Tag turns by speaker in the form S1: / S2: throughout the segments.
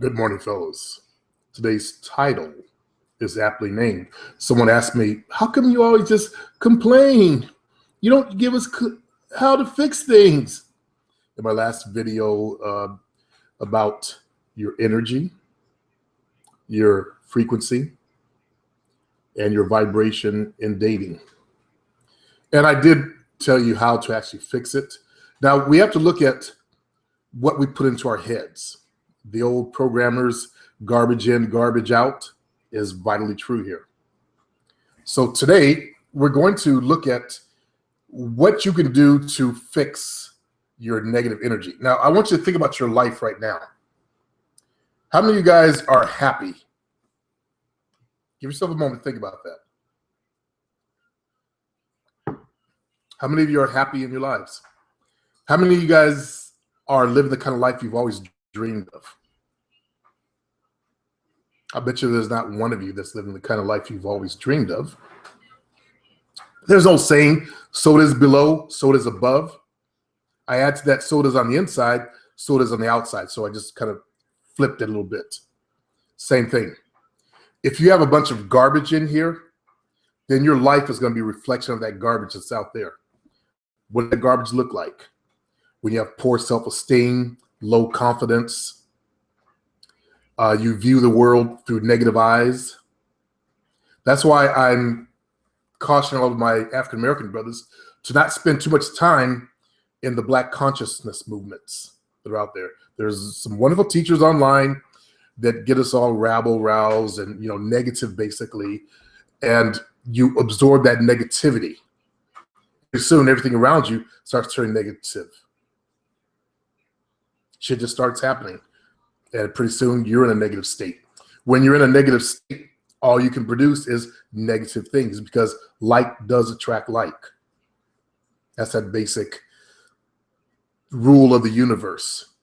S1: Good morning, fellows. Today's title is aptly named. Someone asked me, how come you always just complain? You don't give us how to fix things. In my last video about your energy, your frequency, and your vibration in dating. And I did tell you how to actually fix it. Now, we have to look at what we put into our heads. The old programmers, garbage in, garbage out, is vitally true here. So today, we're going to look at what you can do to fix your negative energy. Now, I want you to think about your life right now. How many of you guys are happy? Give yourself a moment to think about that. How many of you are happy in your lives? How many of you guys are living the kind of life you've always dreamed of? I bet you there's not one of you that's living the kind of life you've always dreamed of. There's no saying, soda's below, soda's above. I add to that, soda's on the inside, soda's on the outside. So I just kind of flipped it a little bit. Same thing. If you have a bunch of garbage in here, then your life is going to be a reflection of that garbage that's out there. What does that garbage look like? When you have poor self-esteem, low confidence, you view the world through negative eyes. That's why I'm cautioning all of my African-American brothers to not spend too much time in the Black consciousness movements that are out there. There's some wonderful teachers online that get us all rabble-roused and negative basically, and you absorb that negativity. Pretty soon everything around you starts turning negative. Shit just starts happening. And pretty soon you're in a negative state. When you're in a negative state, all you can produce is negative things because like does attract like. That's that basic rule of the universe.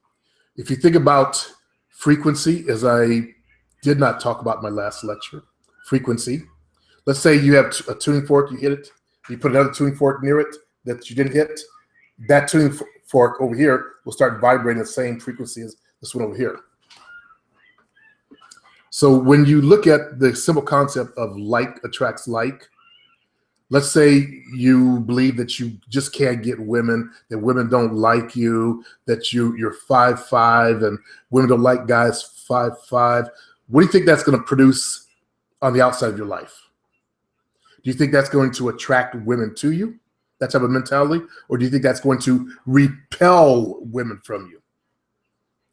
S1: If you think about frequency, as I did not talk about in my last lecture, frequency. Let's say you have a tuning fork, you hit it, you put another tuning fork near it that you didn't hit. That tuning fork over here will start vibrating the same frequency as this one over here. So when you look at the simple concept of like attracts like, let's say you believe that you just can't get women, that women don't like you, that you're 5'5" and women don't like guys 5'5". What do you think that's going to produce on the outside of your life? Do you think that's going to attract women to you, that type of mentality? Or do you think that's going to repel women from you?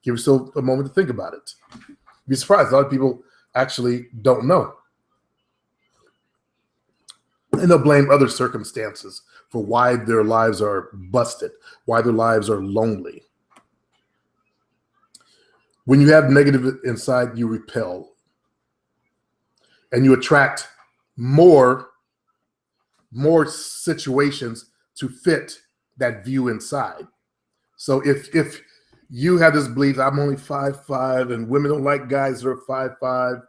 S1: Give yourself a moment to think about it. You'd be surprised. A lot of people actually don't know. And they'll blame other circumstances for why their lives are busted, why their lives are lonely. When you have negative inside, you repel. And you attract more situations to fit that view inside. So if you have this belief, I'm only 5'5" and women don't like guys that are 5'5",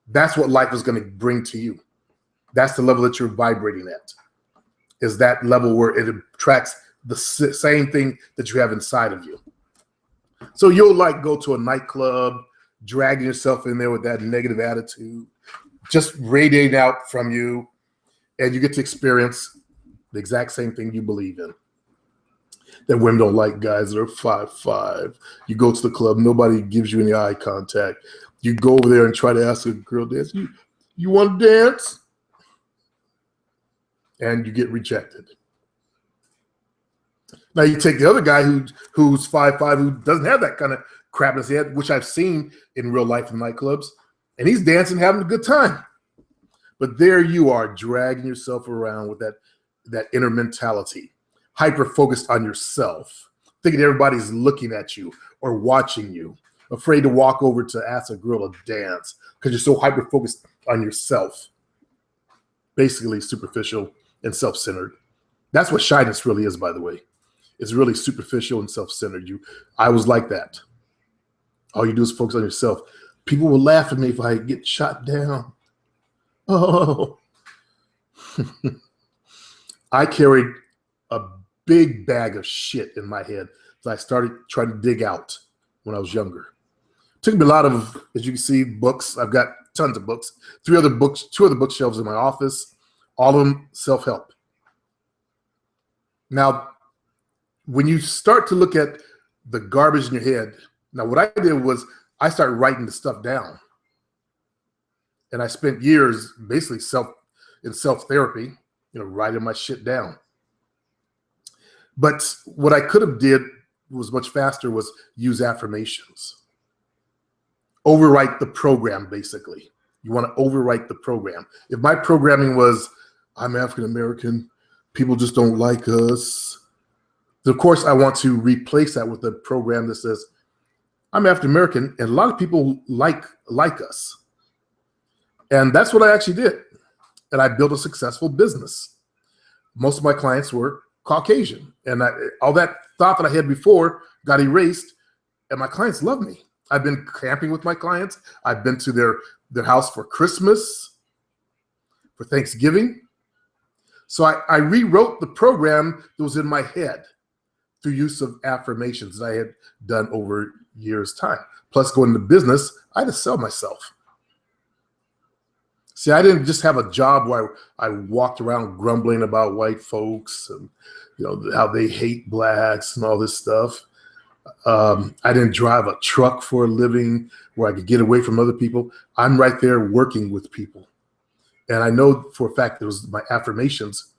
S1: that's what life is going to bring to you. That's the level that you're vibrating at, is that level where it attracts the same thing that you have inside of you. So you'll go to a nightclub, dragging yourself in there with that negative attitude, just radiating out from you, and you get to experience the exact same thing you believe in. That women don't like guys that are 5'5". You go to the club, nobody gives you any eye contact. You go over there and try to ask a girl to dance. You want to dance? And you get rejected. Now you take the other guy who's 5'5", who doesn't have that kind of crap in his head, which I've seen in real life in nightclubs, and he's dancing, having a good time. But there you are, dragging yourself around with that inner mentality, hyper-focused on yourself, thinking everybody's looking at you or watching you, afraid to walk over to ask a girl to dance because you're so hyper-focused on yourself. Basically superficial and self-centered. That's what shyness really is, by the way. It's really superficial and self-centered. I was like that. All you do is focus on yourself. People will laugh at me if I get shot down. Oh. I carried a big bag of shit in my head that I started trying to dig out when I was younger. Took me a lot of, as you can see, books. I've got tons of books. Two other bookshelves in my office, all of them self-help. Now, when you start to look at the garbage in your head, now what I did was I started writing the stuff down. And I spent years basically self-therapy, writing my shit down. But what I could have did was much faster was use affirmations. Overwrite the program, basically. You want to overwrite the program. If my programming was, I'm African American, people just don't like us. Of course, I want to replace that with a program that says, I'm African American, and a lot of people like us. And that's what I actually did. And I built a successful business. Most of my clients were Caucasian. And all that thought that I had before got erased, and my clients love me. I've been camping with my clients. I've been to their house for Christmas, for Thanksgiving. So I rewrote the program that was in my head through use of affirmations that I had done over years' time. Plus, going into business, I had to sell myself. See, I didn't just have a job where I walked around grumbling about white folks and how they hate blacks and all this stuff. I didn't drive a truck for a living where I could get away from other people. I'm right there working with people. And I know for a fact it was my affirmations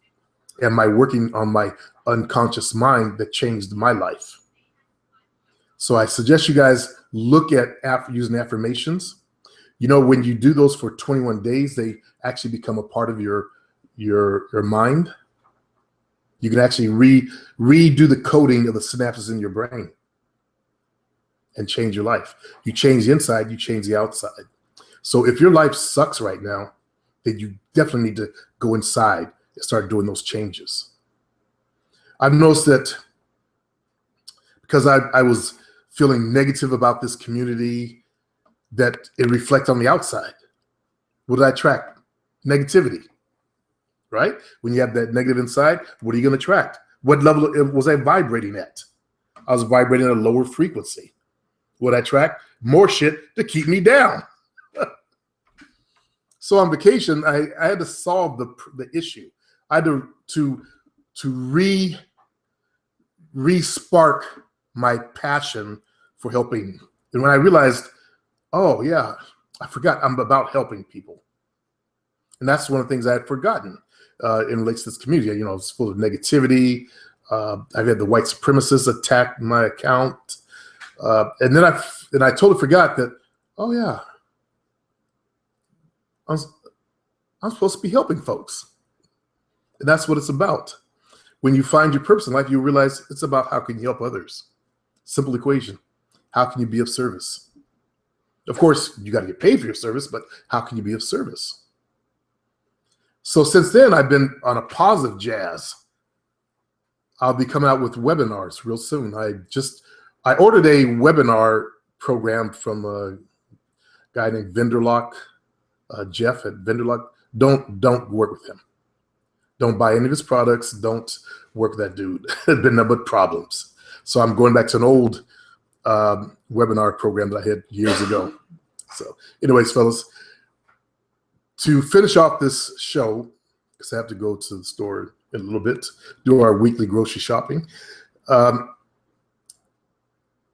S1: and my working on my unconscious mind that changed my life. So I suggest you guys look at using affirmations. When you do those for 21 days, they actually become a part of your mind. You can actually redo the coding of the synapses in your brain and change your life. You change the inside, you change the outside. So if your life sucks right now, then you definitely need to go inside and start doing those changes. I've noticed that because I was feeling negative about this community, that it reflects on the outside. What did I attract? Negativity, right? When you have that negative inside, what are you going to attract? What level was I vibrating at? I was vibrating at a lower frequency. What I attract? More shit to keep me down. So on vacation, I had to solve the issue. I had to re-spark my passion for helping. And when I realized, oh yeah, I forgot I'm about helping people. And that's one of the things I had forgotten in relation to this community. It's full of negativity. I've had the white supremacists attack my account. And then I totally forgot that, oh yeah, I'm supposed to be helping folks. And that's what it's about. When you find your purpose in life, you realize it's about how can you help others. Simple equation. How can you be of service? Of course, you got to get paid for your service, but how can you be of service? So since then, I've been on a positive jazz. I'll be coming out with webinars real soon. I ordered a webinar program from a guy named Vendorlock, Jeff at Vendorlock. Don't work with him. Don't buy any of his products. Don't work with that dude. There's been nothing but problems. So I'm going back to an old webinar program that I had years ago. So anyways, fellas, to finish off this show, because I have to go to the store in a little bit, do our weekly grocery shopping.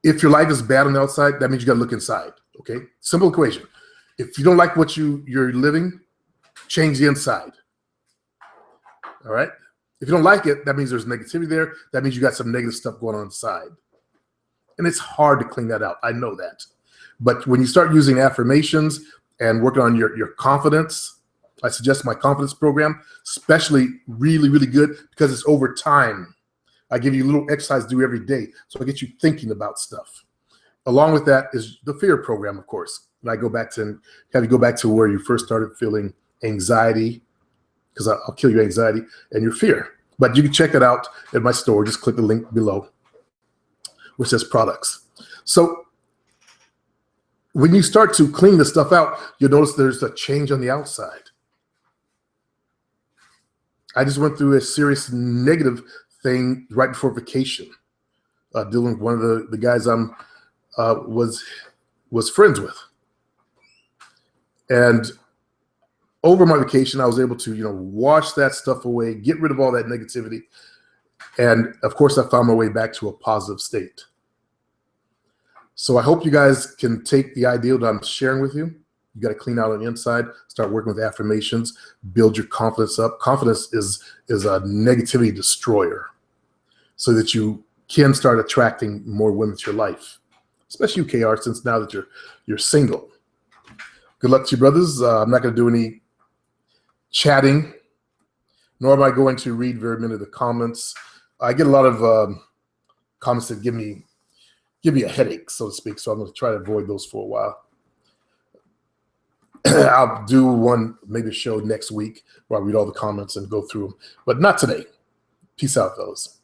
S1: If your life is bad on the outside, that means you got to look inside. Okay, simple equation. If you don't like what you're living, change the inside. All right. If you don't like it, that means there's negativity there. That means you got some negative stuff going on inside. And it's hard to clean that out. I know that. But when you start using affirmations and working on your confidence, I suggest my confidence program, especially really, really good because it's over time. I give you a little exercise to do every day. So I get you thinking about stuff. Along with that is the fear program, of course. And I have you go back to where you first started feeling anxiety, because I'll kill your anxiety and your fear. But you can check it out at my store. Just click the link below, which says products. So when you start to clean the stuff out, you'll notice there's a change on the outside. I just went through a serious negative thing right before vacation, dealing with one of the guys was was friends with. And over my vacation, I was able to, wash that stuff away, get rid of all that negativity. And of course, I found my way back to a positive state. So I hope you guys can take the idea that I'm sharing with you. You got to clean out on the inside, start working with affirmations, build your confidence up. Confidence is a negativity destroyer, so that you can start attracting more women to your life, especially you, KR, since now that you're single. Good luck to you, brothers. I'm not going to do any chatting, nor am I going to read very many of the comments. I get a lot of comments that give me a headache, so to speak, so I'm going to try to avoid those for a while. I'll do maybe a show next week where I read all the comments and go through them, but not today. Peace out, fellas.